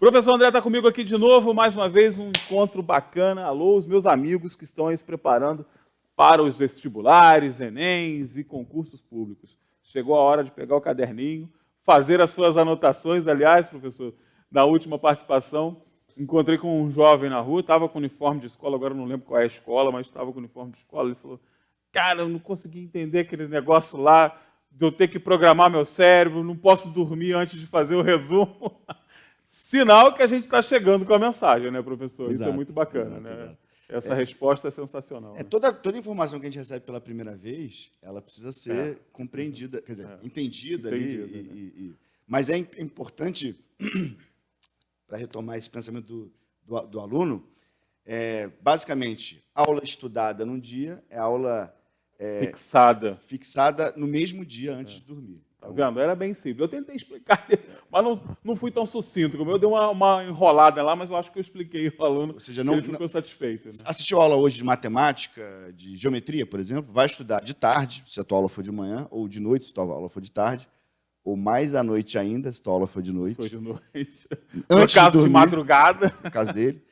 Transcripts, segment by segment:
Professor André está comigo aqui de novo, mais uma vez um encontro bacana. Alô, os meus amigos que estão aí se preparando para os vestibulares, Enems e concursos públicos. Chegou a hora de pegar o caderninho, fazer as suas anotações. Aliás, professor, na última participação, encontrei com um jovem na rua, estava com uniforme de escola, agora não lembro qual é a escola, mas estava com uniforme de escola. Ele falou, cara, eu não consegui entender aquele negócio lá, de eu ter que programar meu cérebro, não posso dormir antes de fazer o resumo. Sinal que a gente está chegando com a mensagem, né, professor? Isso é muito bacana, né? Exato. Essa resposta é sensacional. Né? Toda informação que a gente recebe pela primeira vez, ela precisa ser compreendida, quer dizer, entendida ali. Mas é importante, para retomar esse pensamento do aluno, basicamente, aula estudada num dia é aula fixada no mesmo dia antes de dormir. Tá vendo? Era bem simples. Eu tentei explicar, mas não fui tão sucinto como eu. Dei uma enrolada lá, mas eu acho que eu expliquei o aluno. Ou seja, ele ficou satisfeito. Né? Assistiu aula hoje de matemática, de geometria, por exemplo, vai estudar de tarde, se a tua aula for de manhã, ou de noite, se a tua aula for de tarde, ou mais à noite ainda, se a tua aula for de noite. Foi de noite. Antes no caso de dormir, de madrugada. No caso dele,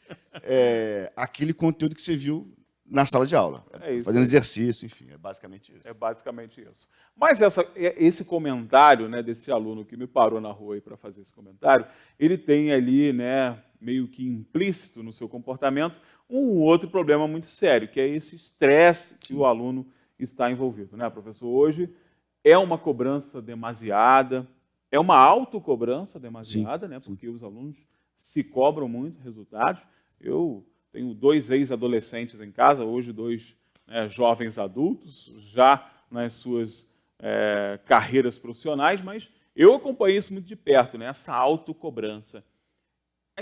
aquele conteúdo que você viu na sala de aula, fazendo exercício, enfim, é basicamente isso. É basicamente isso. Mas esse comentário, né, desse aluno que me parou na rua para fazer esse comentário, ele tem ali, né, meio que implícito no seu comportamento, um outro problema muito sério, que é esse estresse que o aluno está envolvido. Né, professor? Hoje é uma cobrança demasiada, é uma autocobrança demasiada, né, porque os alunos se cobram muito resultados. Eu tenho 2 ex-adolescentes em casa, hoje 2 jovens adultos, já nas suas carreiras profissionais, mas eu acompanhei isso muito de perto, né? Essa autocobrança.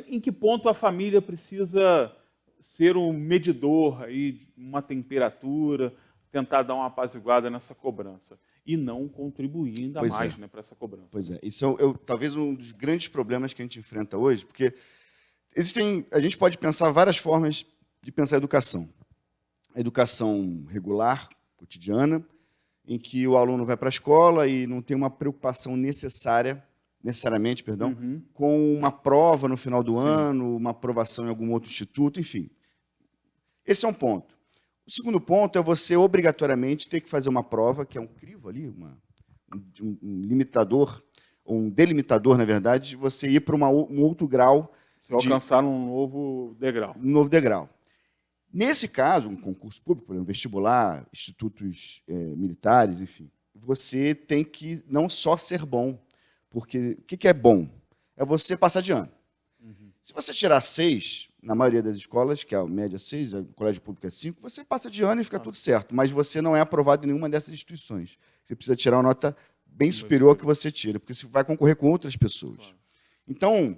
Em que ponto a família precisa ser um medidor, aí, uma temperatura, tentar dar uma apaziguada nessa cobrança e não contribuir ainda mais para essa cobrança? Pois é, isso é talvez um dos grandes problemas que a gente enfrenta hoje, porque a gente pode pensar várias formas de pensar a educação. A educação regular, cotidiana, em que o aluno vai para a escola e não tem uma preocupação necessariamente, com uma prova no final do ano, uma aprovação em algum outro instituto, enfim. Esse é um ponto. O segundo ponto é você obrigatoriamente ter que fazer uma prova, que é um crivo ali, um limitador, um delimitador, na verdade, de você ir para um outro grau. Alcançar um novo degrau. Um novo degrau. Nesse caso, um concurso público, por exemplo, vestibular, institutos militares, enfim, você tem que não só ser bom, porque o que é bom? É você passar de ano. Se você tirar 6, na maioria das escolas, que é a média 6, o colégio público é 5, você passa de ano e fica tudo certo, mas você não é aprovado em nenhuma dessas instituições. Você precisa tirar uma nota bem superior ao que você tira, porque você vai concorrer com outras pessoas. Então,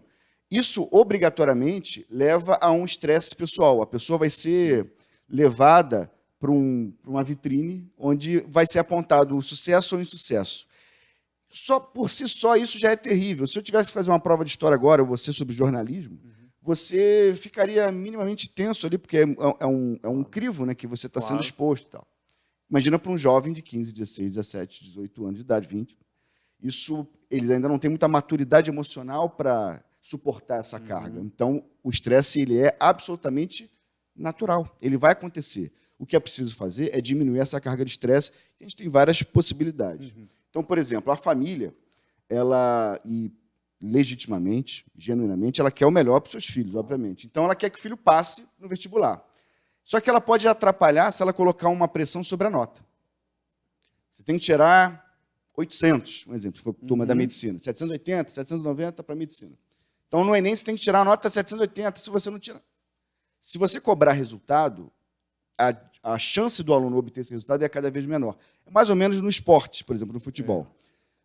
isso, obrigatoriamente, leva a um estresse pessoal. A pessoa vai ser levada para uma vitrine onde vai ser apontado o sucesso ou o insucesso. Só por si só, isso já é terrível. Se eu tivesse que fazer uma prova de história agora, ou você sobre jornalismo, você ficaria minimamente tenso ali, porque é um crivo, né, que você está sendo exposto. Tal. Imagina para um jovem de 15, 16, 17, 18 anos de idade, 20. Eles ainda não têm muita maturidade emocional para suportar essa carga. Então, o estresse ele é absolutamente natural. Ele vai acontecer. O que é preciso fazer é diminuir essa carga de estresse. A gente tem várias possibilidades. Então, por exemplo, a família, legitimamente, genuinamente, ela quer o melhor para os seus filhos, obviamente. Então, ela quer que o filho passe no vestibular. Só que ela pode atrapalhar se ela colocar uma pressão sobre a nota. Você tem que tirar 800, um exemplo, se for turma da medicina. 780, 790 para a medicina. Então, no Enem, você tem que tirar a nota 780, se você não tirar. Se você cobrar resultado, a chance do aluno obter esse resultado é cada vez menor. É mais ou menos no esporte, por exemplo, no futebol.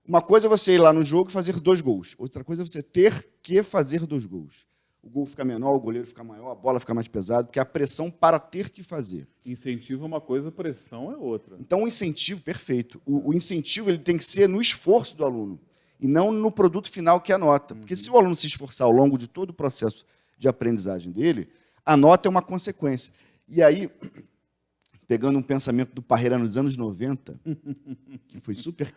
Uma coisa é você ir lá no jogo e fazer 2 gols. Outra coisa é você ter que fazer 2 gols. O gol fica menor, o goleiro fica maior, a bola fica mais pesada, porque é a pressão para ter que fazer. Incentivo é uma coisa, pressão é outra. Então, o incentivo, perfeito. O incentivo ele tem que ser no esforço do aluno e não no produto final, que é a nota. Porque se o aluno se esforçar ao longo de todo o processo de aprendizagem dele, a nota é uma consequência. E aí, pegando um pensamento do Parreira nos anos 90, que foi super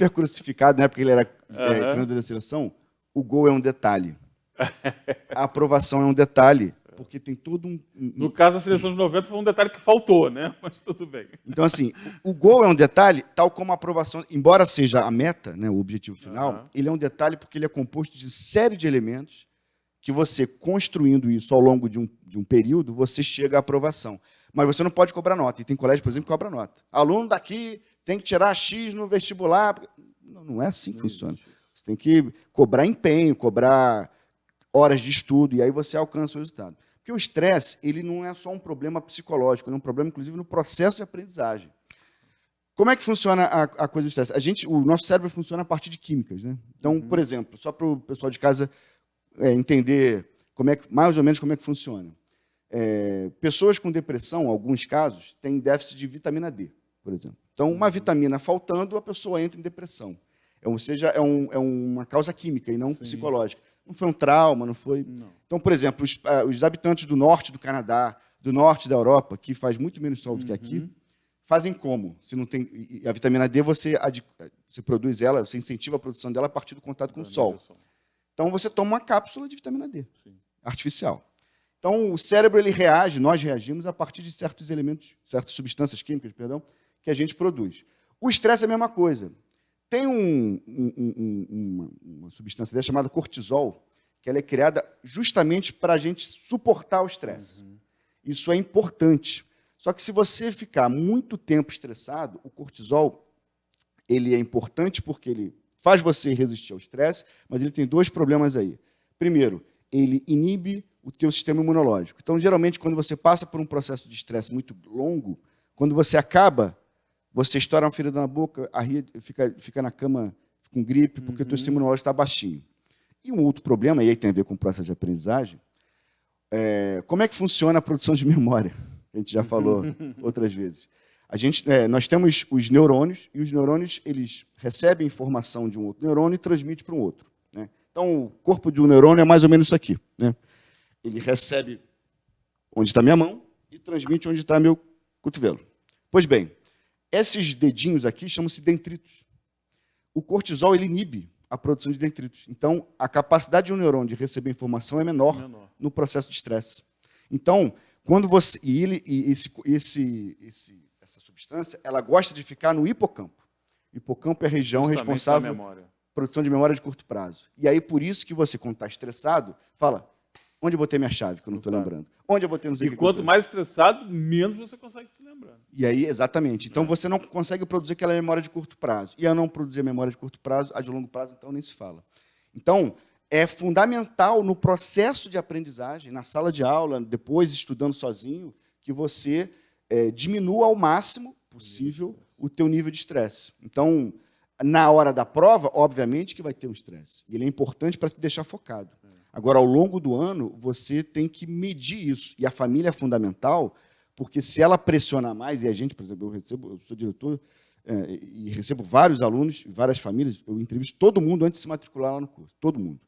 crucificado, na época ele era treinador da seleção, o gol é um detalhe. A aprovação é um detalhe, porque tem todo um... No caso, a seleção de 90 foi um detalhe que faltou, né? Mas tudo bem. Então, assim, o gol é um detalhe, tal como a aprovação, embora seja a meta, né, o objetivo final, ele é um detalhe porque ele é composto de série de elementos que você, construindo isso ao longo de um período, você chega à aprovação. Mas você não pode cobrar nota. E tem colégio, por exemplo, que cobra nota. Aluno daqui tem que tirar X no vestibular. Não é assim que funciona. Você tem que cobrar empenho, cobrar horas de estudo, e aí você alcança o resultado. Porque o estresse, ele não é só um problema psicológico, ele é um problema, inclusive, no processo de aprendizagem. Como é que funciona a coisa do estresse? O nosso cérebro funciona a partir de químicas, né? Então, por exemplo, só para o pessoal de casa entender mais ou menos como é que funciona. Pessoas com depressão, em alguns casos, têm déficit de vitamina D, por exemplo. Então, uma vitamina faltando, a pessoa entra em depressão. Ou seja, é uma causa química e não psicológica. Não foi um trauma, não foi... Não. Então, por exemplo, os habitantes do norte do Canadá, do norte da Europa, que faz muito menos sol do que aqui, fazem como? Se não tem a vitamina D, você produz ela, você incentiva a produção dela a partir do contato com o sol. Então, você toma uma cápsula de vitamina D, artificial. Então, o cérebro ele reage, nós reagimos a partir de certos elementos, certas substâncias químicas, perdão, que a gente produz. O estresse é a mesma coisa. Tem uma substância chamada cortisol, que ela é criada justamente para a gente suportar o estresse. Isso é importante. Só que se você ficar muito tempo estressado, o cortisol ele é importante porque ele faz você resistir ao estresse, mas ele tem dois problemas aí. Primeiro, ele inibe o teu sistema imunológico. Então, geralmente, quando você passa por um processo de estresse muito longo, quando você acaba, você estoura uma ferida na boca, fica na cama com gripe, porque o teu sistema imunológico está baixinho. E um outro problema, e aí tem a ver com o processo de aprendizagem, como é que funciona a produção de memória? A gente já falou outras vezes. Nós temos os neurônios, e os neurônios eles recebem informação de um outro neurônio e transmitem para um outro. Né? Então, o corpo de um neurônio é mais ou menos isso aqui. Né? Ele recebe onde está minha mão e transmite onde está meu cotovelo. Pois bem, esses dedinhos aqui chamam-se dendritos. O cortisol ele inibe a produção de dendritos. Então, a capacidade de um neurônio de receber informação é menor no processo de estresse. Então, quando você essa substância, ela gosta de ficar no hipocampo. O hipocampo é a região responsável pela produção de memória de curto prazo. E aí, por isso que você, quando está estressado, fala, onde eu botei minha chave, que eu não estou lembrando? Onde eu botei não sei o que. E quanto mais estressado, menos você consegue se lembrar. E aí, exatamente. Então, você não consegue produzir aquela memória de curto prazo. E a não produzir a memória de curto prazo, a de longo prazo, então, nem se fala. Então, é fundamental no processo de aprendizagem, na sala de aula, depois estudando sozinho, que você diminua ao máximo possível o teu nível de estresse. Então, na hora da prova, obviamente que vai ter um estresse. E ele é importante para te deixar focado. Agora, ao longo do ano, você tem que medir isso. E a família é fundamental, porque se ela pressionar mais, e a gente, por exemplo, eu sou diretor e recebo vários alunos, várias famílias, eu entrevisto todo mundo antes de se matricular lá no curso, todo mundo.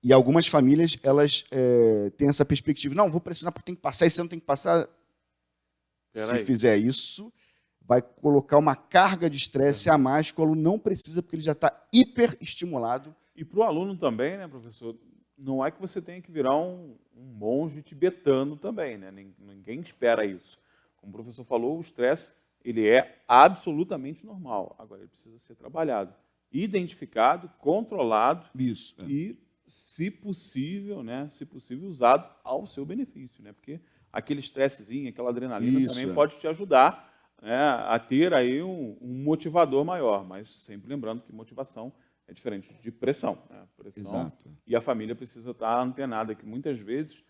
E algumas famílias, elas têm essa perspectiva, não, vou pressionar porque tem que passar, e você não tem que passar. Se fizer isso, vai colocar uma carga de estresse a mais que o aluno não precisa, porque ele já está hiperestimulado. E para o aluno também, né, professor, não é que você tenha que virar um monge tibetano também, né? Ninguém espera isso. Como o professor falou, o estresse ele é absolutamente normal. Agora, ele precisa ser trabalhado, identificado, controlado e, se possível, né, usado ao seu benefício, né? Porque aquele estressezinho, aquela adrenalina também pode te ajudar, né, a ter aí um motivador maior, mas sempre lembrando que motivação é diferente de pressão. Né? Pressão. Exato. E a família precisa estar antenada, que muitas vezes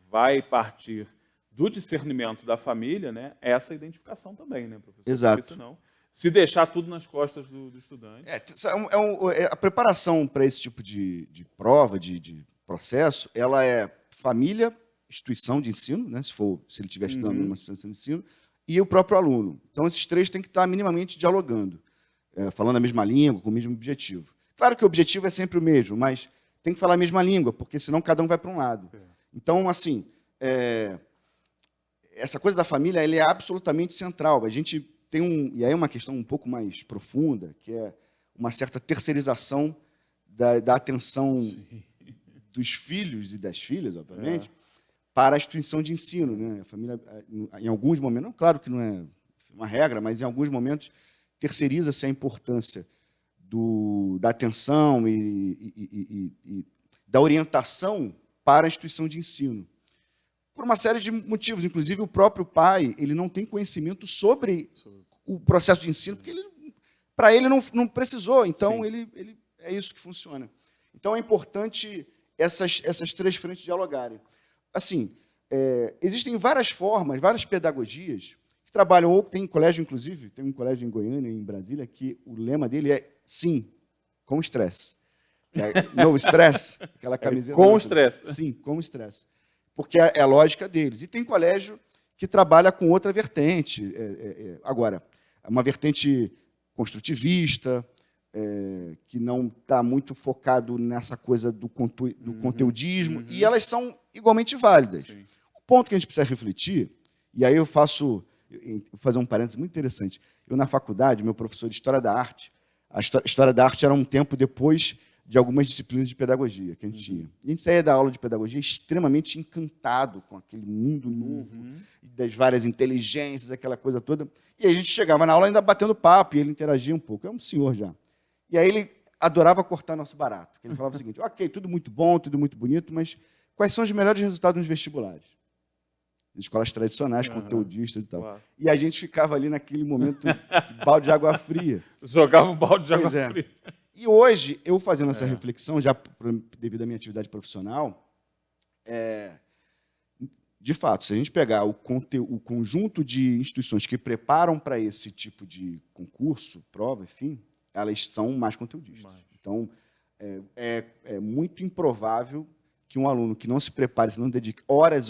vai partir do discernimento da família, né, essa identificação também, né, professor? Exato. Porque senão, se deixar tudo nas costas do estudante... A preparação para esse tipo de prova, de processo, ela é família, instituição de ensino, né, se ele estiver estudando numa instituição de ensino, e o próprio aluno. Então, esses três têm que estar minimamente dialogando, falando a mesma língua, com o mesmo objetivo. Claro que o objetivo é sempre o mesmo, mas tem que falar a mesma língua, porque senão cada um vai para um lado. Então, assim, essa coisa da família ela é absolutamente central. A gente tem e aí é uma questão um pouco mais profunda, que é uma certa terceirização da atenção dos filhos e das filhas, obviamente, para a instituição de ensino, né? A família, em alguns momentos, não, claro que não é uma regra, mas em alguns momentos terceiriza-se a importância da atenção e da orientação para a instituição de ensino. Por uma série de motivos, inclusive o próprio pai, ele não tem conhecimento sobre o processo de ensino, porque para ele não precisou, então é isso que funciona. Então é importante essas três frentes dialogarem. Assim, existem várias formas, várias pedagogias que trabalham, ou tem colégio, inclusive, tem um colégio em Goiânia, em Brasília, que o lema dele é sim, com estresse. No stress, aquela camiseta. Com estresse. Sim, com estresse. Porque é a lógica deles. E tem colégio que trabalha com outra vertente. Agora, uma vertente construtivista, que não está muito focado nessa coisa do conteudismo, e elas são igualmente válidas. Sim. O ponto que a gente precisa refletir, e aí eu vou fazer um parênteses muito interessante. Eu, na faculdade, meu professor de História da Arte, a História da Arte era um tempo depois de algumas disciplinas de pedagogia que a gente tinha. E a gente saía da aula de pedagogia extremamente encantado com aquele mundo novo, das várias inteligências, aquela coisa toda. E a gente chegava na aula ainda batendo papo, e ele interagia um pouco. É um senhor já. E aí ele adorava cortar nosso barato. Ele falava o seguinte, ok, tudo muito bom, tudo muito bonito, mas quais são os melhores resultados nos vestibulares? Escolas tradicionais, conteudistas e tal. Claro. E a gente ficava ali naquele momento de balde de água fria. Jogava um balde de água fria. E hoje, eu fazendo essa reflexão, já devido à minha atividade profissional, de fato, se a gente pegar o conjunto de instituições que preparam para esse tipo de concurso, prova, enfim, elas são mais conteudistas. Então, é muito improvável que um aluno que não se prepare, se não dedique horas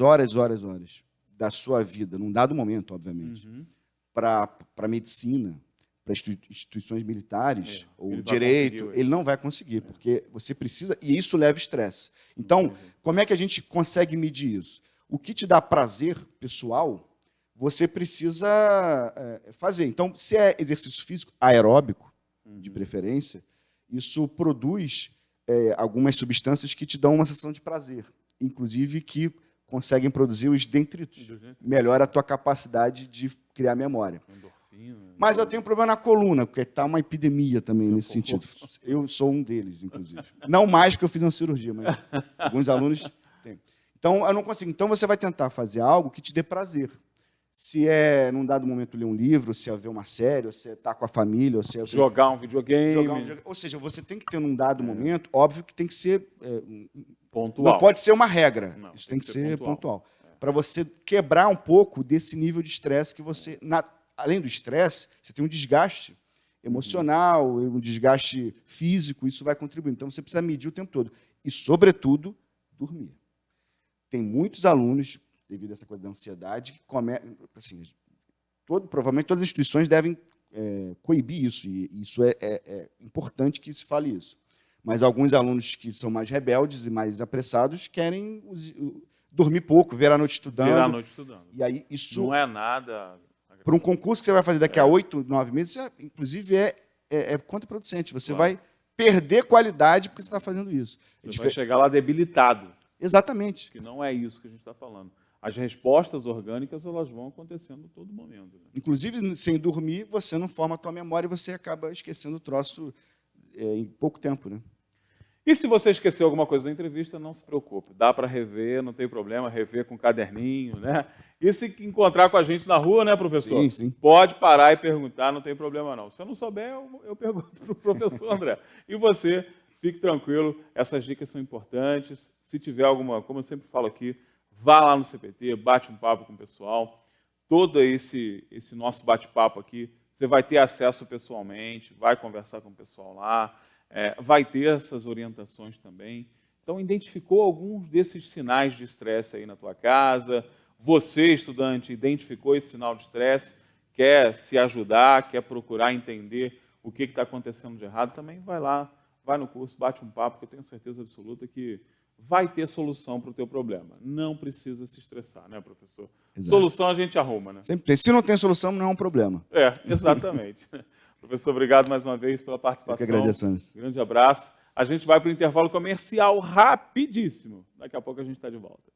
da sua vida, num dado momento, obviamente, para a medicina, para instituições militares, ou direito, ele não vai conseguir, porque você precisa, e isso leva estresse. Então, como é que a gente consegue medir isso? O que te dá prazer pessoal, você precisa fazer. Então, se é exercício físico aeróbico, de preferência, isso produz algumas substâncias que te dão uma sensação de prazer, inclusive que conseguem produzir os dendritos. Melhora a tua capacidade de criar memória. Mas eu tenho um problema na coluna, porque está uma epidemia também nesse sentido. Eu sou um deles, inclusive. Não mais porque eu fiz uma cirurgia, mas alguns alunos têm. Então, eu não consigo. Então, você vai tentar fazer algo que te dê prazer. Se num dado momento, ler um livro, se é ver uma série, ou se é estar com a família, ou se é jogar um videogame. Ou seja, você tem que ter, num dado momento, óbvio que tem que ser pontual. Não pode ser uma regra. Não, isso tem que ser pontual. Para você quebrar um pouco desse nível de estresse que você... Além do estresse, você tem um desgaste emocional, um desgaste físico, isso vai contribuir. Então, você precisa medir o tempo todo. E, sobretudo, dormir. Tem muitos alunos, devido a essa coisa da ansiedade, que assim, provavelmente todas as instituições devem coibir isso, e isso é importante que se fale isso. Mas alguns alunos que são mais rebeldes e mais apressados querem dormir pouco, ver a noite estudando. Ver a noite estudando. E aí, isso não é nada... Para um concurso que você vai fazer daqui a 8, 9 meses, inclusive é contraproducente. Você vai perder qualidade porque você está fazendo isso. Você vai chegar lá debilitado. Exatamente. Que não é isso que a gente está falando. As respostas orgânicas elas vão acontecendo a todo momento. Né? Inclusive, sem dormir, você não forma a tua memória e você acaba esquecendo o troço em pouco tempo. Né? E se você esqueceu alguma coisa da entrevista, não se preocupe. Dá para rever, não tem problema, rever com um caderninho, né? E se encontrar com a gente na rua, né, professor? Sim, sim. Pode parar e perguntar, não tem problema não. Se eu não souber, eu pergunto para o professor André. E você, fique tranquilo, essas dicas são importantes. Se tiver alguma, como eu sempre falo aqui, vá lá no CPT, bate um papo com o pessoal. Todo esse nosso bate-papo aqui, você vai ter acesso pessoalmente, vai conversar com o pessoal lá, vai ter essas orientações também. Então, identificou alguns desses sinais de estresse aí na tua casa. Você, estudante, identificou esse sinal de estresse, quer se ajudar, quer procurar entender o que está acontecendo de errado, também vai lá, vai no curso, bate um papo, que eu tenho certeza absoluta que vai ter solução para o teu problema. Não precisa se estressar, né, professor? Exato. Solução a gente arruma, né? Sempre tem. Se não tem solução, não é um problema. Exatamente. Professor, obrigado mais uma vez pela participação. Eu que agradeço, Anderson. Grande abraço. A gente vai para o intervalo comercial rapidíssimo. Daqui a pouco a gente está de volta.